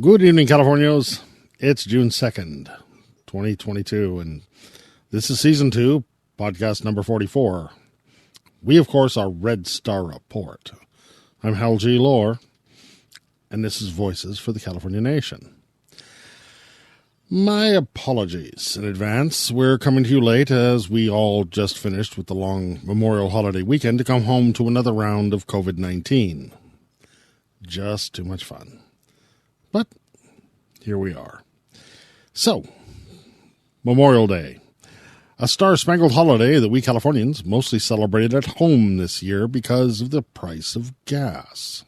Good evening, Californios. It's June 2nd, 2022, and this is Season 2, podcast number 44. We, of course, are Red Star Report. I'm Hal G. Lohr, and this is Voices for the California Nation. My apologies in advance. We're coming to you late as we all just finished with the long Memorial Holiday weekend to come home to another round of COVID-19. Just too much fun. But here we are. So, Memorial Day. A star-spangled holiday that we Californians mostly celebrated at home this year because of the price of gas.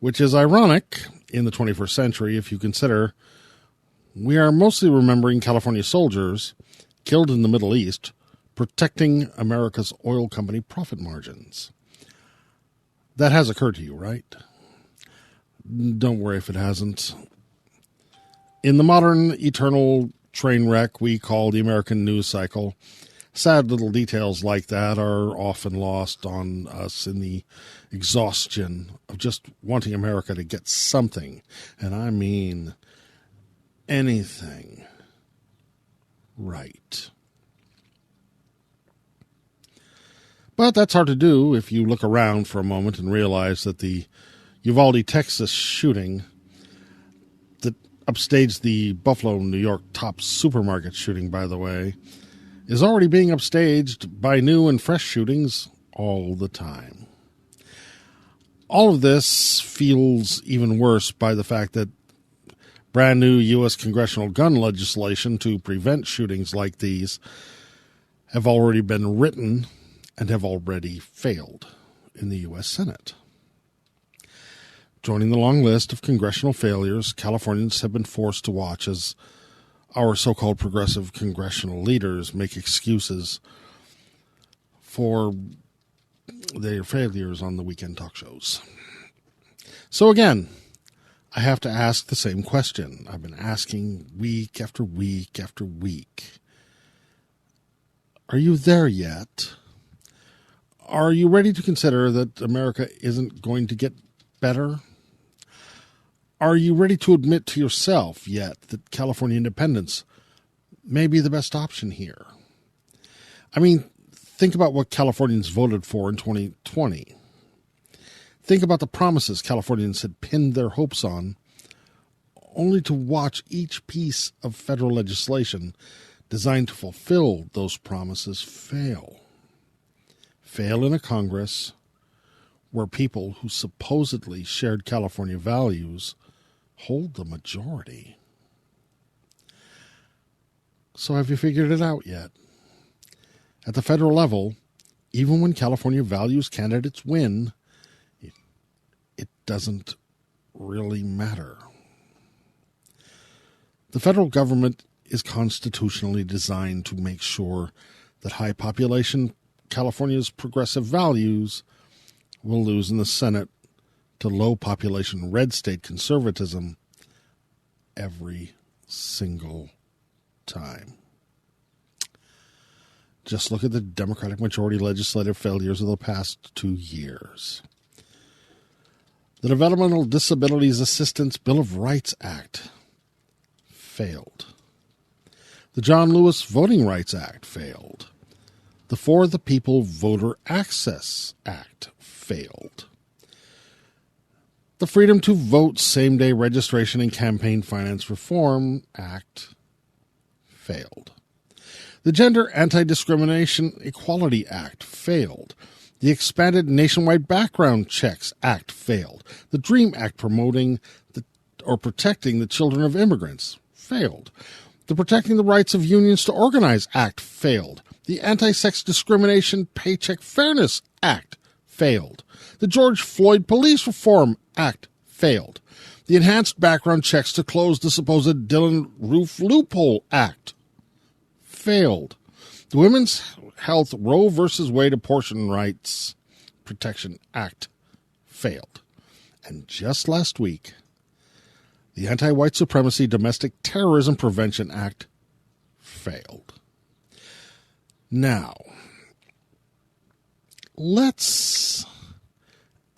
Which is ironic in the 21st century if you consider we are mostly remembering California soldiers killed in the Middle East protecting America's oil company profit margins. That has occurred to you, right? Don't worry if it hasn't. In the modern, eternal train wreck we call the American news cycle, sad little details like that are often lost on us in the exhaustion of just wanting America to get something, and I mean anything, right. But that's hard to do if you look around for a moment and realize that the Uvalde, Texas shooting that upstaged the Buffalo, New York top supermarket shooting, by the way, is already being upstaged by new and fresh shootings all the time. All of this feels even worse by the fact that brand new U.S. congressional gun legislation to prevent shootings like these have already been written and have already failed in the U.S. Senate. Joining the long list of congressional failures, Californians have been forced to watch as our so-called progressive congressional leaders make excuses for their failures on the weekend talk shows. So again, I have to ask the same question I've been asking week after week after week. Are you there yet? Are you ready to consider that America isn't going to get better? Are you ready to admit to yourself yet that California independence may be the best option here? I mean, think about what Californians voted for in 2020. Think about the promises Californians had pinned their hopes on, only to watch each piece of federal legislation designed to fulfill those promises fail. Fail in a Congress where people who supposedly shared California values hold the majority. So have you figured it out yet? At the federal level, even when California values candidates win, it doesn't really matter. The federal government is constitutionally designed to make sure that high population California's progressive values will lose in the Senate to low population red state conservatism every single time. Just look at the Democratic majority legislative failures of the past 2 years. The Developmental Disabilities Assistance Bill of Rights Act failed. The John Lewis Voting Rights Act failed. The For the People Voter Access Act failed. The Freedom to Vote Same-Day Registration and Campaign Finance Reform Act failed. The Gender Anti-Discrimination Equality Act failed. The Expanded Nationwide Background Checks Act failed. The DREAM Act promoting protecting the children of immigrants failed. The Protecting the Rights of Unions to Organize Act failed. The Anti-Sex Discrimination Paycheck Fairness Act failed. The George Floyd Police Reform Act failed. The Enhanced Background Checks to Close the Supposed Dylan Roof Loophole Act failed. The Women's Health Roe v. Wade Abortion Rights Protection Act failed. And just last week, the Anti-White Supremacy Domestic Terrorism Prevention Act failed. Now, let's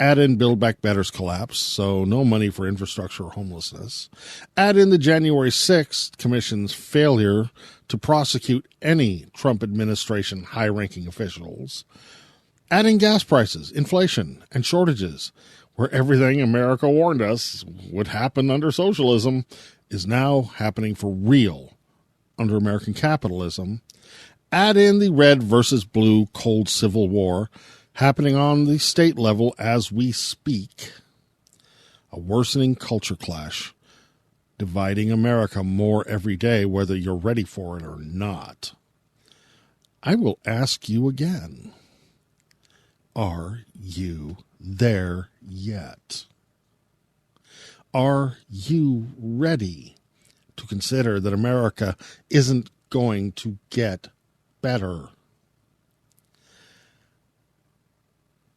add in Build Back Better's collapse, so no money for infrastructure or homelessness. Add in the January 6th Commission's failure to prosecute any Trump administration high-ranking officials. Add in gas prices, inflation, and shortages, where everything America warned us would happen under socialism is now happening for real under American capitalism. Add in the red versus blue cold civil war happening on the state level as we speak. A worsening culture clash dividing America more every day, whether you're ready for it or not. I will ask you again. Are you there yet? Are you ready to consider that America isn't going to get better?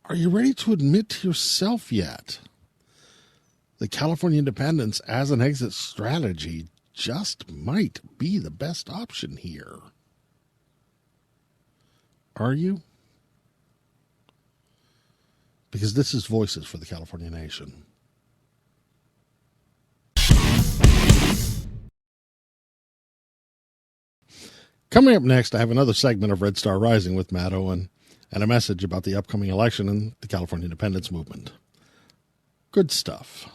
Are you ready to admit to yourself yet that California independence as an exit strategy just might be the best option here? Are you? Because this is Voices for the California Nation. Coming up next, I have another segment of Red Star Rising with Matt Owen and a message about the upcoming election and the California independence movement. Good stuff.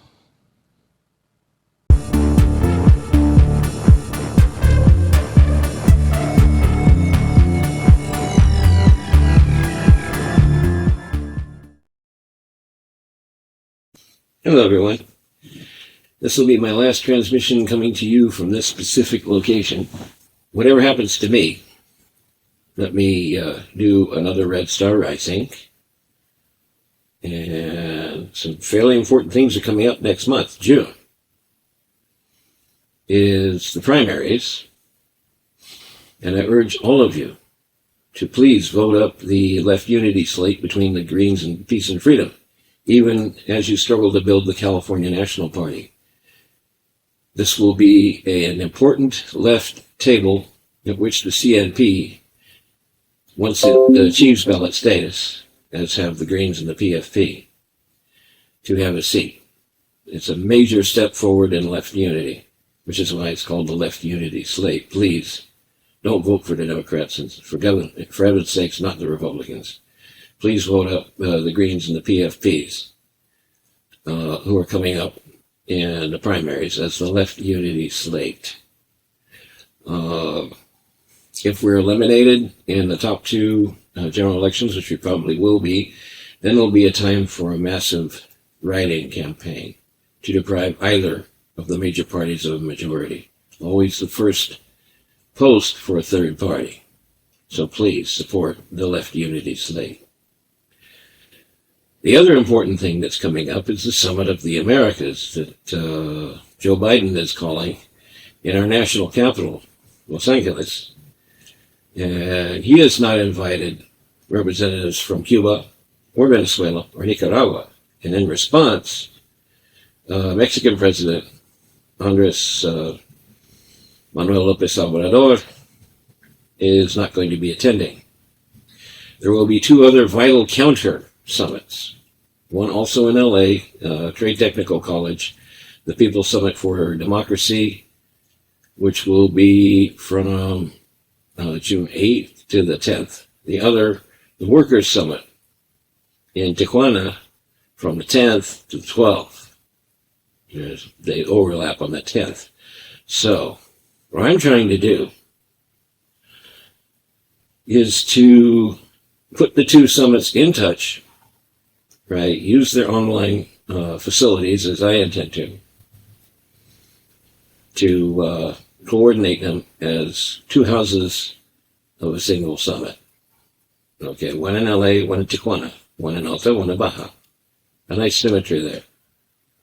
Hello, everyone. This will be my last transmission coming to you from this specific location. Whatever happens to me, let me do another Red Star Rising. And some fairly important things are coming up next month, June, is the primaries. And I urge all of you to please vote up the left unity slate between the Greens and Peace and Freedom, even as you struggle to build the California National Party. This will be an important left table at which the CNP, once it achieves ballot status, as have the Greens and the PFP, to have a seat. It's a major step forward in left unity, which is why it's called the left unity slate. Please don't vote for the Democrats, and for heaven's sakes, not the Republicans. Please vote up the Greens and the PFPs who are coming up in the primaries as the left unity slate. If we're eliminated in the top two general elections, which we probably will be, then there'll be a time for a massive write-in campaign to deprive either of the major parties of a majority. Always the first post for a third party. So please support the left unity slate. The other important thing that's coming up is the Summit of the Americas that Joe Biden is calling in our national capital, Los Angeles. And he has not invited representatives from Cuba or Venezuela or Nicaragua. And in response, Mexican President Andres Manuel López Obrador is not going to be attending. There will be two other vital counter summits, one also in LA, Trade Technical College, the People's Summit for Democracy, which will be from June 8th to the 10th. The other, the Workers' Summit in Tijuana, from the 10th to the 12th. They overlap on the 10th. So, what I'm trying to do is to put the two summits in touch, right? Use their online facilities, as I intend to coordinate them as two houses of a single summit. Okay, one in LA, one in Tijuana, one in Alta, one in Baja. a nice symmetry there,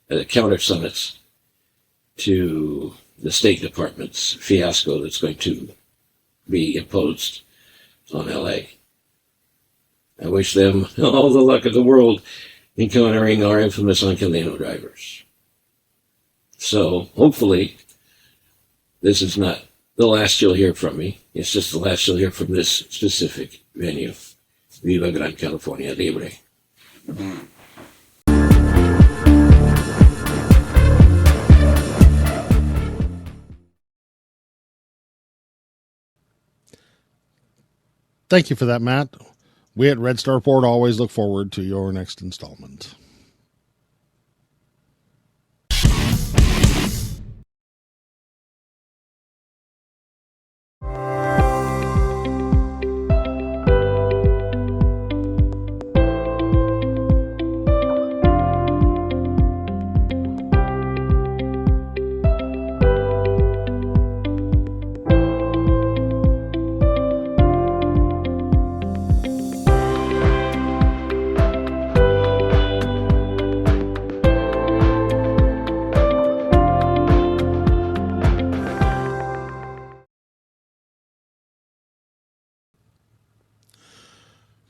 a counter summits to the State Department's fiasco that's going to be imposed on LA. I wish them all the luck of the world in countering our infamous Uncalino drivers. So hopefully this is not the last you'll hear from me. It's just the last you'll hear from this specific venue. Viva Gran California Libre. Thank you for that, Matt. We at Red Star Report always look forward to your next installment.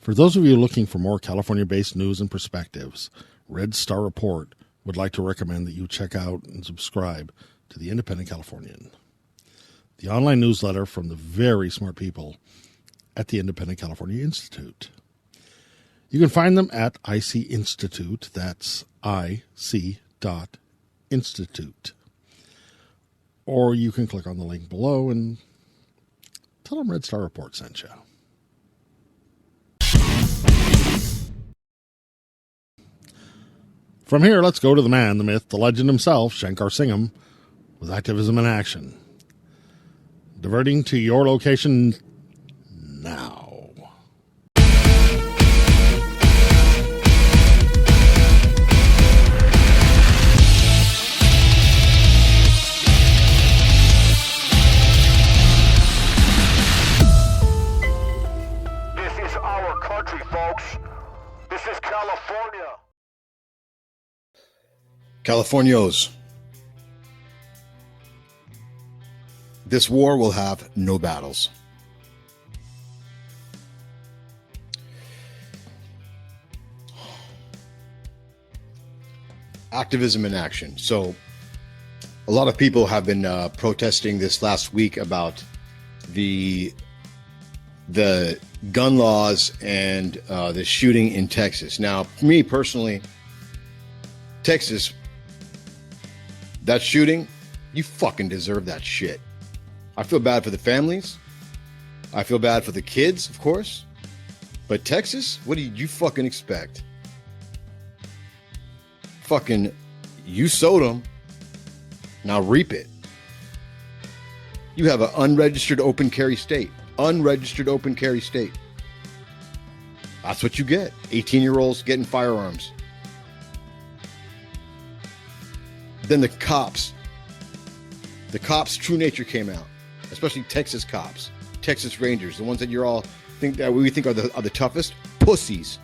For those of you looking for more California-based news and perspectives, Red Star Report would like to recommend that you check out and subscribe to the Independent Californian, the online newsletter from the very smart people at the Independent California Institute. You can find them at IC Institute, that's IC.Institute. Or you can click on the link below and tell them Red Star Report sent you. From here, let's go to the man, the myth, the legend himself, Shankar Singam, with Activism in Action. Diverting to your location now. This is our country, folks. This is California. Californios, this war will have no battles. Activism in action. So a lot of people have been protesting this last week about the gun laws and the shooting in Texas. Now, me personally, Texas, that shooting, you fucking deserve that shit. I feel bad for the families. I feel bad for the kids, of course. But Texas, what do you fucking expect? Fucking, you sowed them. Now reap it. You have an unregistered open carry state. Unregistered open carry state. That's what you get. 18-year-olds getting firearms. Then the cops' true nature came out, especially Texas cops, Texas Rangers, the ones that you all think that we think are the toughest. Pussies,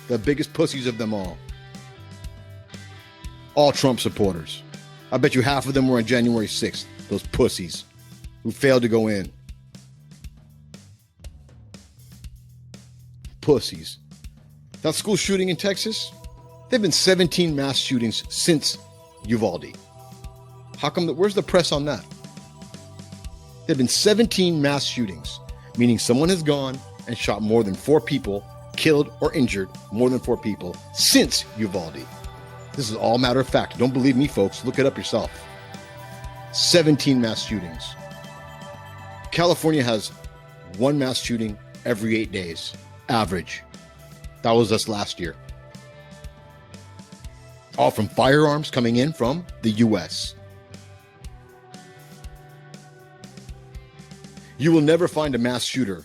the biggest pussies of them all. All Trump supporters. I bet you half of them were on January 6th, those pussies who failed to go in. Pussies. That school shooting in Texas, there have been 17 mass shootings since Uvalde. How come? Where's the press on that? There have been 17 mass shootings, meaning someone has gone and shot more than 4 people, killed or injured more than 4 people since Uvalde. This is all matter of fact. Don't believe me, folks. Look it up yourself. 17 mass shootings. California has 1 mass shooting every 8 days, average. That was us last year. All from firearms coming in from the U.S. You will never find a mass shooter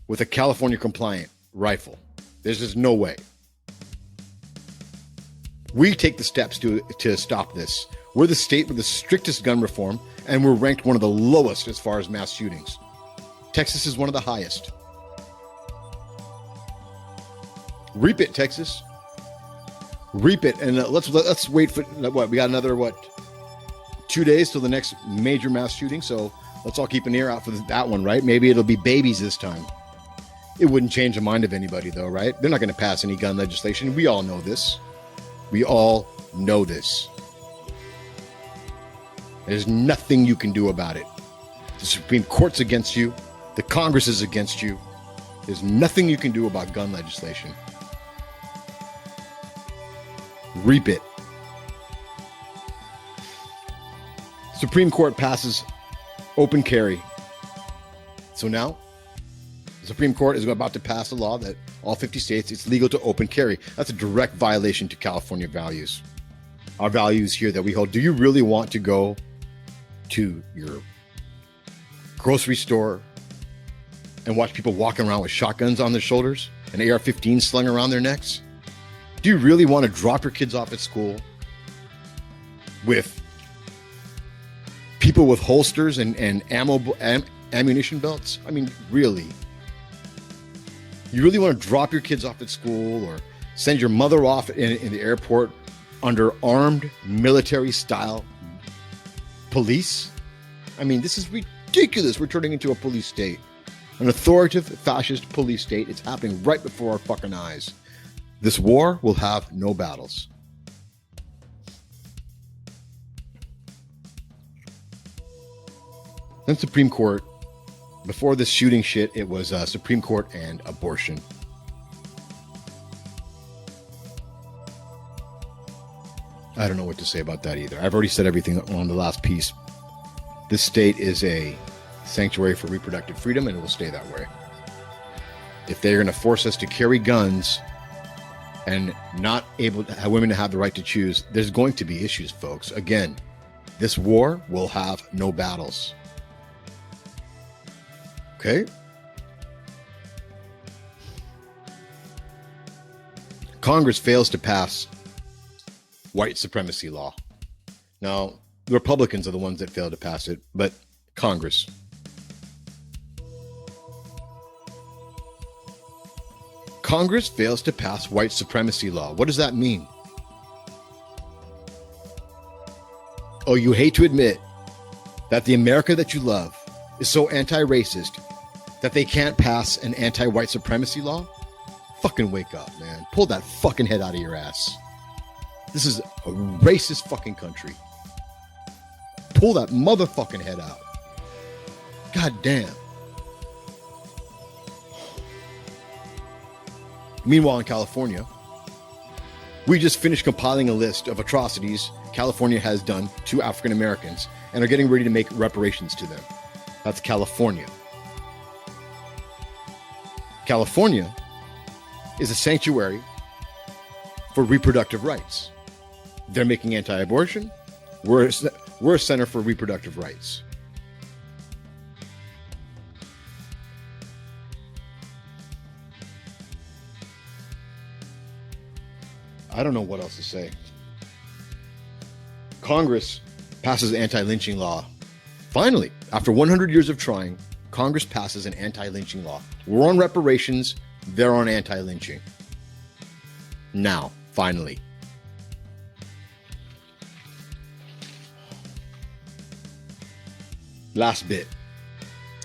with a California compliant rifle. There's just no way. We take the steps to stop this. We're the state with the strictest gun reform, and we're ranked one of the lowest as far as mass shootings. Texas is one of the highest. Reap it, Texas. Reap it. And let's wait for what? We got another, 2 days till the next major mass shooting. So let's all keep an ear out for that one, right? Maybe it'll be babies this time. It wouldn't change the mind of anybody, though, right? They're not going to pass any gun legislation. We all know this. We all know this. There's nothing you can do about it. The Supreme Court's against you. The Congress is against you. There's nothing you can do about gun legislation. Reap it. Supreme Court passes open carry. So now, the Supreme Court is about to pass a law that all 50 states, it's legal to open carry. That's a direct violation to California values. Our values here that we hold. Do you really want to go to your grocery store and watch people walking around with shotguns on their shoulders and AR-15s slung around their necks? Do you really want to drop your kids off at school with people with holsters and ammunition belts? I mean, really? You really want to drop your kids off at school or send your mother off in the airport under armed military-style police? I mean, this is ridiculous. We're turning into a police state. An authoritative fascist police state. It's happening right before our fucking eyes. This war will have no battles. Then Supreme Court. Before this shooting shit, it was Supreme Court and abortion. I don't know what to say about that either. I've already said everything on the last piece. This state is a sanctuary for reproductive freedom, and it will stay that way. If they're going to force us to carry guns and not able to have women to have the right to choose, there's going to be issues, folks. Again, this war will have no battles. Okay? Congress fails to pass white supremacy law. Now, the Republicans are the ones that fail to pass it, but Congress. Congress fails to pass white supremacy law. What does that mean? Oh, you hate to admit that the America that you love is so anti-racist that they can't pass an anti-white supremacy law? Fucking wake up, man. Pull that fucking head out of your ass. This is a racist fucking country. Pull that motherfucking head out. God damn. Meanwhile, in California, we just finished compiling a list of atrocities California has done to African Americans and are getting ready to make reparations to them. That's California. California is a sanctuary for reproductive rights. They're making anti-abortion. We're a center for reproductive rights. I don't know what else to say. Congress passes anti-lynching law. Finally, after 100 years of trying, Congress passes an anti-lynching law. We're on reparations. They're on anti-lynching. Now, finally. Last bit.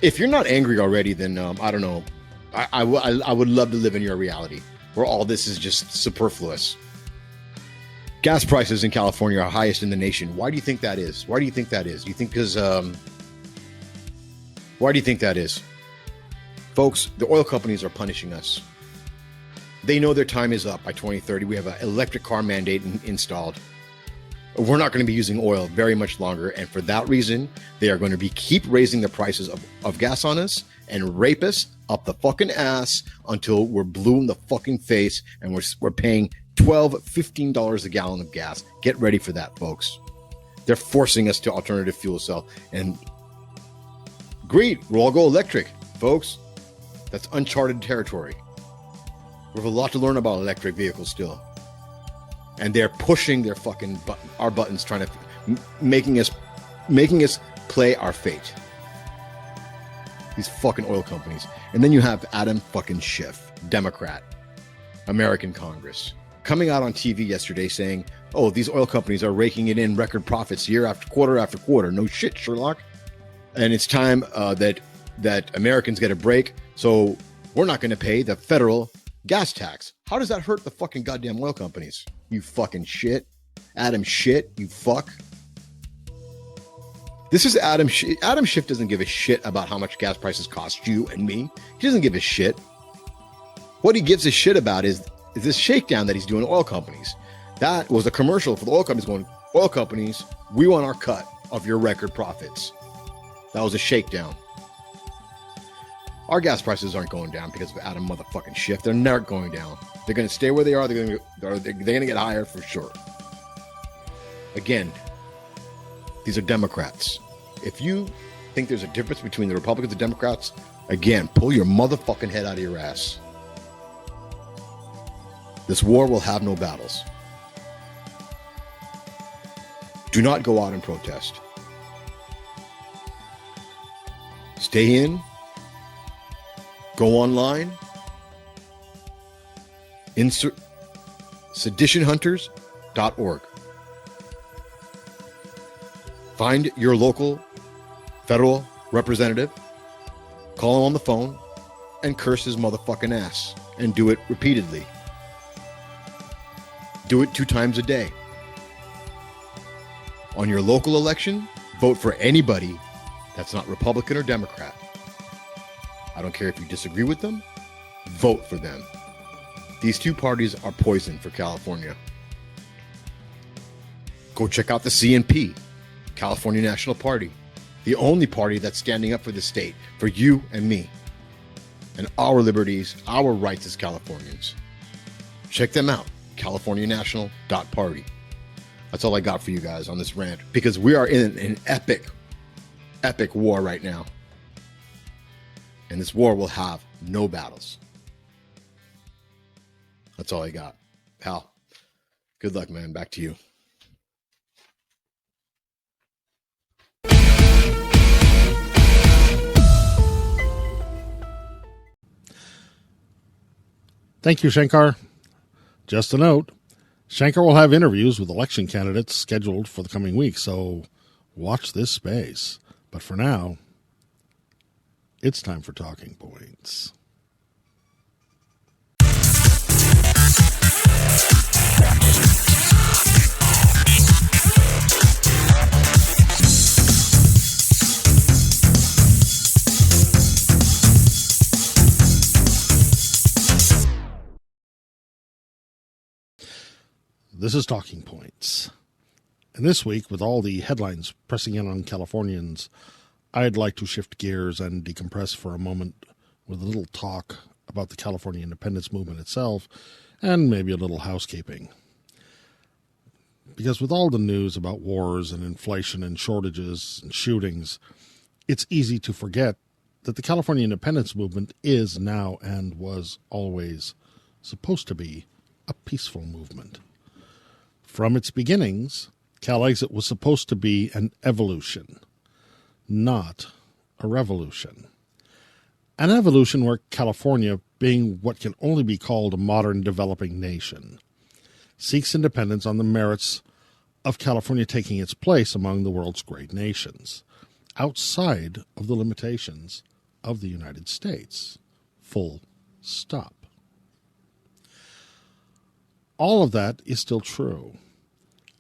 If you're not angry already, then I don't know. I would love to live in your reality where all this is just superfluous. Gas prices in California are highest in the nation. Why do you think that is? Why do you think that is? You think because why do you think that is? Folks, the oil companies are punishing us. They know their time is up by 2030. We have an electric car mandate installed. We're not going to be using oil very much longer. And for that reason, they are going to keep raising the prices of gas on us and rape us up the fucking ass until we're blue in the fucking face and we're paying $12, $15 a gallon of gas. Get ready for that, folks. They're forcing us to alternative fuel cell. And great, we'll all go electric, folks. That's uncharted territory. We have a lot to learn about electric vehicles still. And they're pushing their fucking our buttons, trying to making us play our fate. These fucking oil companies. And then you have Adam fucking Schiff, Democrat. American Congress, coming out on TV yesterday saying, oh, these oil companies are raking it in record profits year after quarter. No shit, Sherlock. And it's time that Americans get a break. So we're not going to pay the federal gas tax. How does that hurt the fucking goddamn oil companies? You fucking shit. Adam shit, you fuck. This is Adam Schiff. Adam Schiff doesn't give a shit about how much gas prices cost you and me. He doesn't give a shit. What he gives a shit about is this shakedown that he's doing to oil companies. That was a commercial for the oil companies going, oil companies, we want our cut of your record profits. That was a shakedown. Our gas prices aren't going down because of Adam motherfucking Schiff. They're not going down. They're going to stay where they are. They're going to get higher for sure. Again, these are Democrats. If you think there's a difference between the Republicans and Democrats, again, pull your motherfucking head out of your ass. This war will have no battles. Do not go out and protest. Stay in. Go online. Insert seditionhunters.org. Find your local federal representative, call him on the phone, and curse his motherfucking ass. And do it repeatedly. Do it 2 times a day. On your local election, vote for anybody that's not Republican or Democrat. I don't care if you disagree with them, vote for them. These 2 parties are poison for California. Go check out the CNP, California National Party, the only party that's standing up for the state, for you and me, and our liberties, our rights as Californians. Check them out, californianational.party. That's all I got for you guys on this rant, because we are in an epic war right now. And this war will have no battles. That's all I got. Pal, good luck, man. Back to you. Thank you, Shankar. Just a note, Shankar will have interviews with election candidates scheduled for the coming week, so watch this space. But for now, it's time for Talking Points. This is Talking Points. And this week, with all the headlines pressing in on Californians, I'd like to shift gears and decompress for a moment with a little talk about the California independence movement itself and maybe a little housekeeping. Because with all the news about wars and inflation and shortages and shootings, it's easy to forget that the California independence movement is now and was always supposed to be a peaceful movement. From its beginnings, CalExit was supposed to be an evolution, not a revolution. An evolution where California, being what can only be called a modern developing nation, seeks independence on the merits of California taking its place among the world's great nations, outside of the limitations of the United States. Full stop. All of that is still true.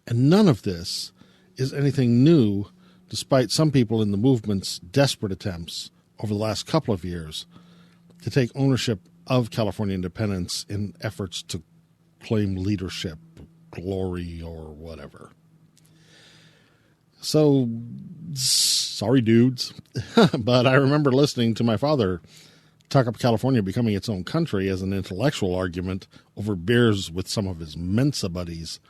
And none of this is anything new, despite some people in the movement's desperate attempts over the last couple of years to take ownership of California independence in efforts to claim leadership, glory, or whatever. So, sorry, dudes, but I remember listening to my father talk up California becoming its own country as an intellectual argument over beers with some of his Mensa buddies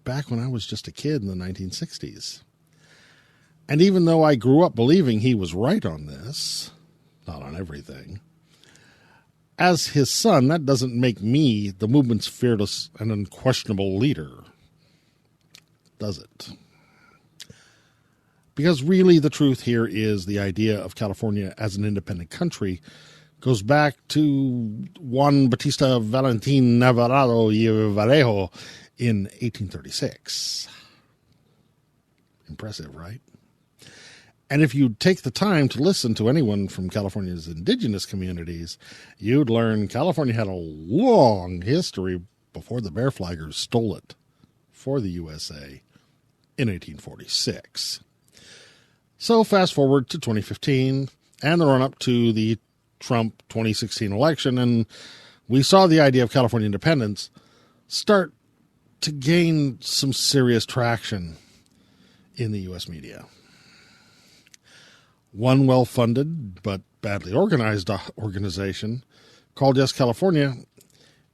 back when I was just a kid in the 1960s. And even though I grew up believing he was right on this, not on everything, as his son, that doesn't make me the movement's fearless and unquestionable leader, does it? Because really the truth here is the idea of California as an independent country goes back to Juan Batista Valentin Navarro y Vallejo in 1836. Impressive, right? And if you take the time to listen to anyone from California's indigenous communities, you'd learn California had a long history before the Bear Flaggers stole it for the USA in 1846. So fast forward to 2015 and the run-up to the Trump 2016 election, and we saw the idea of California independence start to gain some serious traction in the U.S. media. One well-funded but badly organized organization called YesCalifornia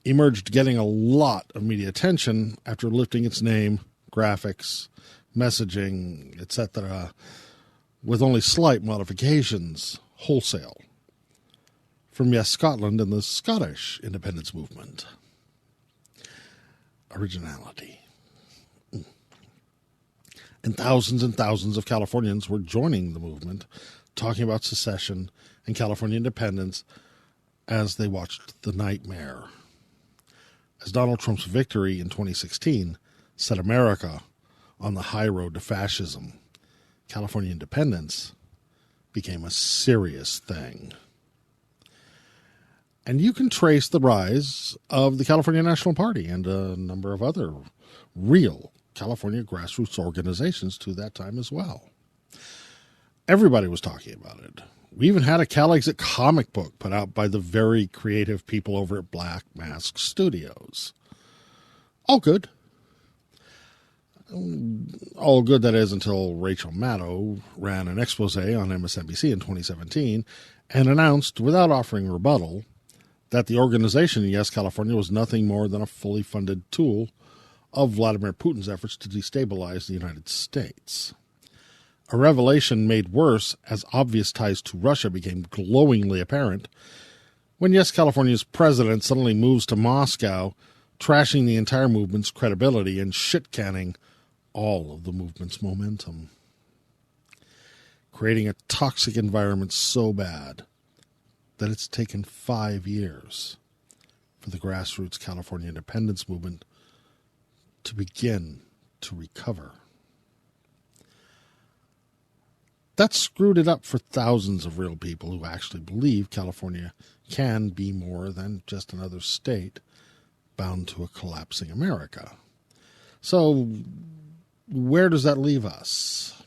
emerged getting a lot of media attention after lifting its name, graphics, messaging, etc., with only slight modifications wholesale from Yes Scotland and the Scottish independence movement. Originality. And thousands of Californians were joining the movement, talking about secession and California independence as they watched the nightmare. As Donald Trump's victory in 2016 set America on the high road to fascism, California independence became a serious thing. And you can trace the rise of the California National Party and a number of other real California grassroots organizations to that time as well. Everybody was talking about it. We even had a CalExit comic book put out by the very creative people over at Black Mask Studios. All good. All good, that is, until Rachel Maddow ran an expose on MSNBC in 2017 and announced, without offering rebuttal, that the organization, Yes California, was nothing more than a fully funded tool of Vladimir Putin's efforts to destabilize the United States. A revelation made worse as obvious ties to Russia became glowingly apparent when Yes California's president suddenly moves to Moscow, trashing the entire movement's credibility and shit-canning all of the movement's momentum, creating a toxic environment so bad that it's taken 5 years for the grassroots California independence movement to begin to recover. That screwed it up for thousands of real people who actually believe California can be more than just another state bound to a collapsing America. So, where does that leave us?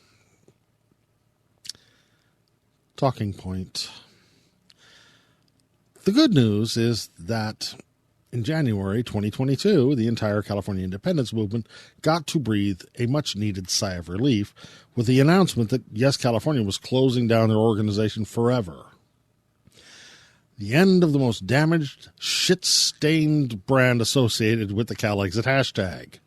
Talking point. The good news is that in January 2022, the entire California independence movement got to breathe a much-needed sigh of relief with the announcement that Yes California was closing down their organization forever. The end of the most damaged, shit-stained brand associated with the CalExit hashtag.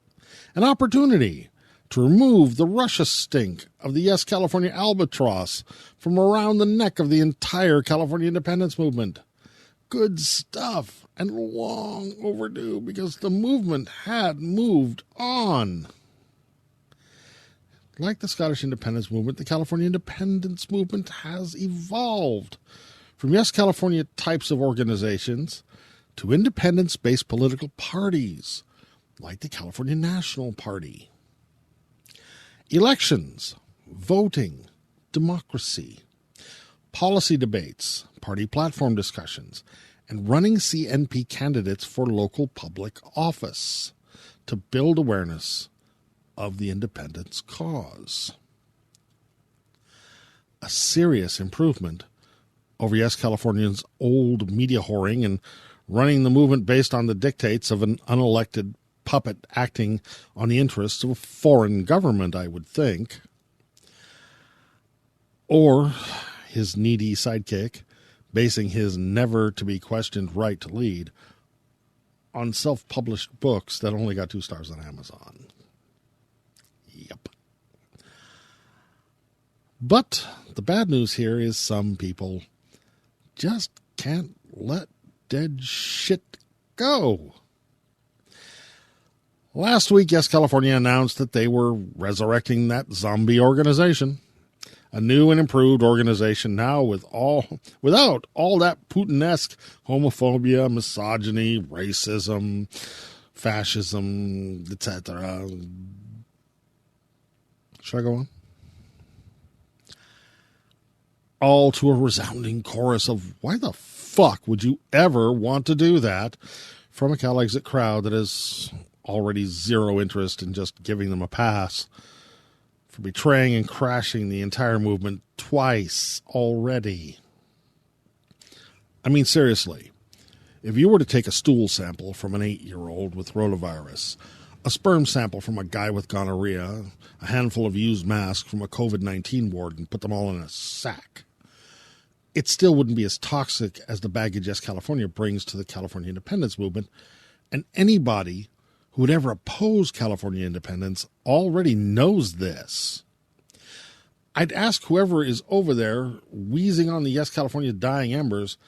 An opportunity to remove the Russia stink of the Yes California albatross from around the neck of the entire California independence movement. Good stuff, and long overdue, because the movement had moved on. Like the Scottish independence movement, the California independence movement has evolved from Yes California types of organizations to independence-based political parties, like the California National Party. Elections, voting, democracy, policy debates, party platform discussions, and running CNP candidates for local public office to build awareness of the independence cause. A serious improvement over Yes California's old media whoring and running the movement based on the dictates of an unelected puppet acting on the interests of a foreign government, I would think. Or his needy sidekick basing his never-to-be-questioned right to lead on self-published books that only got 2 stars on Amazon. Yep. But the bad news here is some people just can't let dead shit go. Last week, Yes California announced that they were resurrecting that zombie organization, A new and improved organization now without all that Putin-esque homophobia, misogyny, racism, fascism, etc. Should I go on? All to a resounding chorus of, why the fuck would you ever want to do that, from a CalExit crowd that has already zero interest in just giving them a pass for betraying and crashing the entire movement twice already. I mean, seriously, if you were to take a stool sample from an 8-year-old with rotavirus, a sperm sample from a guy with gonorrhea, a handful of used masks from a COVID-19 ward, and put them all in a sack, it still wouldn't be as toxic as the baggage YesCalifornia brings to the California independence movement, and anybody who would ever oppose California independence already knows this. I'd ask whoever is over there wheezing on the YesCalifornia dying embers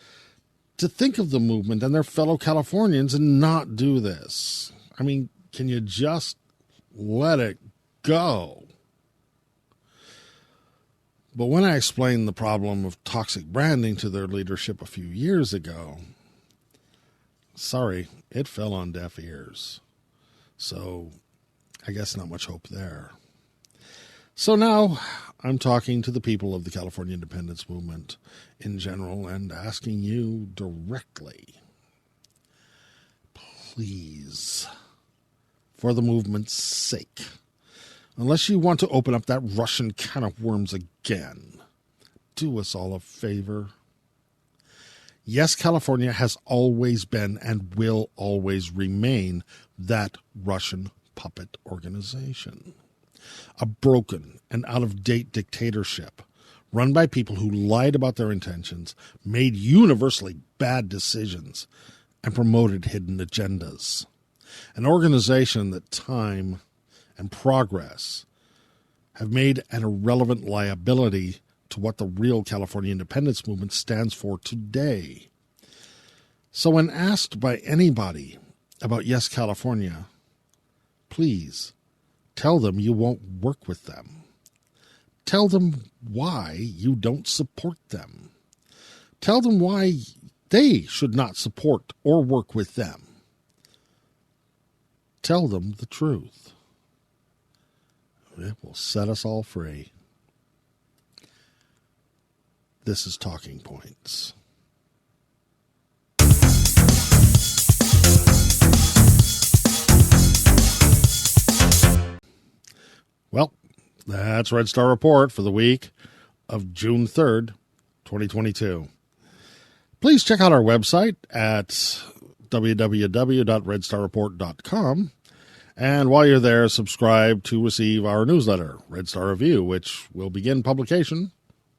to think of the movement and their fellow Californians and not do this. I mean, can you just let it go? But when I explained the problem of toxic branding to their leadership a few years ago, sorry, it fell on deaf ears. So I guess not much hope there. So now I'm talking to the people of the California independence movement in general and asking you directly, please, for the movement's sake, unless you want to open up that Russian can of worms again, do us all a favor. YesCalifornia has always been and will always remain that Russian puppet organization. A broken and out-of-date dictatorship run by people who lied about their intentions, made universally bad decisions, and promoted hidden agendas. An organization that time and progress have made an irrelevant liability to what the real California independence movement stands for today. So when asked by anybody about YesCalifornia, please tell them you won't work with them. Tell them why you don't support them. Tell them why they should not support or work with them. Tell them the truth. It will set us all free. This is Talking Points. Well, that's Red Star Report for the week of June 3rd, 2022. Please check out our website at www.redstarreport.com. And while you're there, subscribe to receive our newsletter, Red Star Review, which will begin publication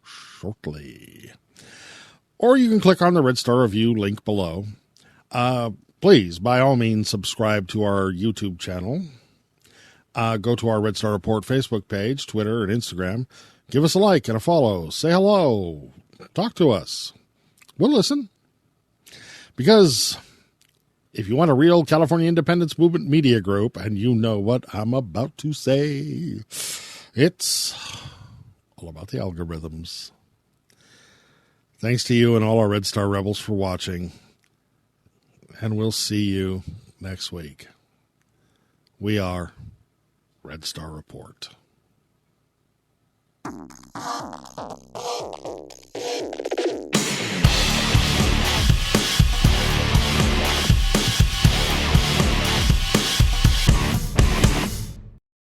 shortly. Or you can click on the Red Star Review link below. Please, by all means, subscribe to our YouTube channel. Go to our Red Star Report Facebook page, Twitter, and Instagram. Give us a like and a follow. Say hello. Talk to us. We'll listen. Because if you want a real California independence movement media group, and you know what I'm about to say, it's all about the algorithms. Thanks to you and all our Red Star Rebels for watching. And we'll see you next week. We are Red Star Report.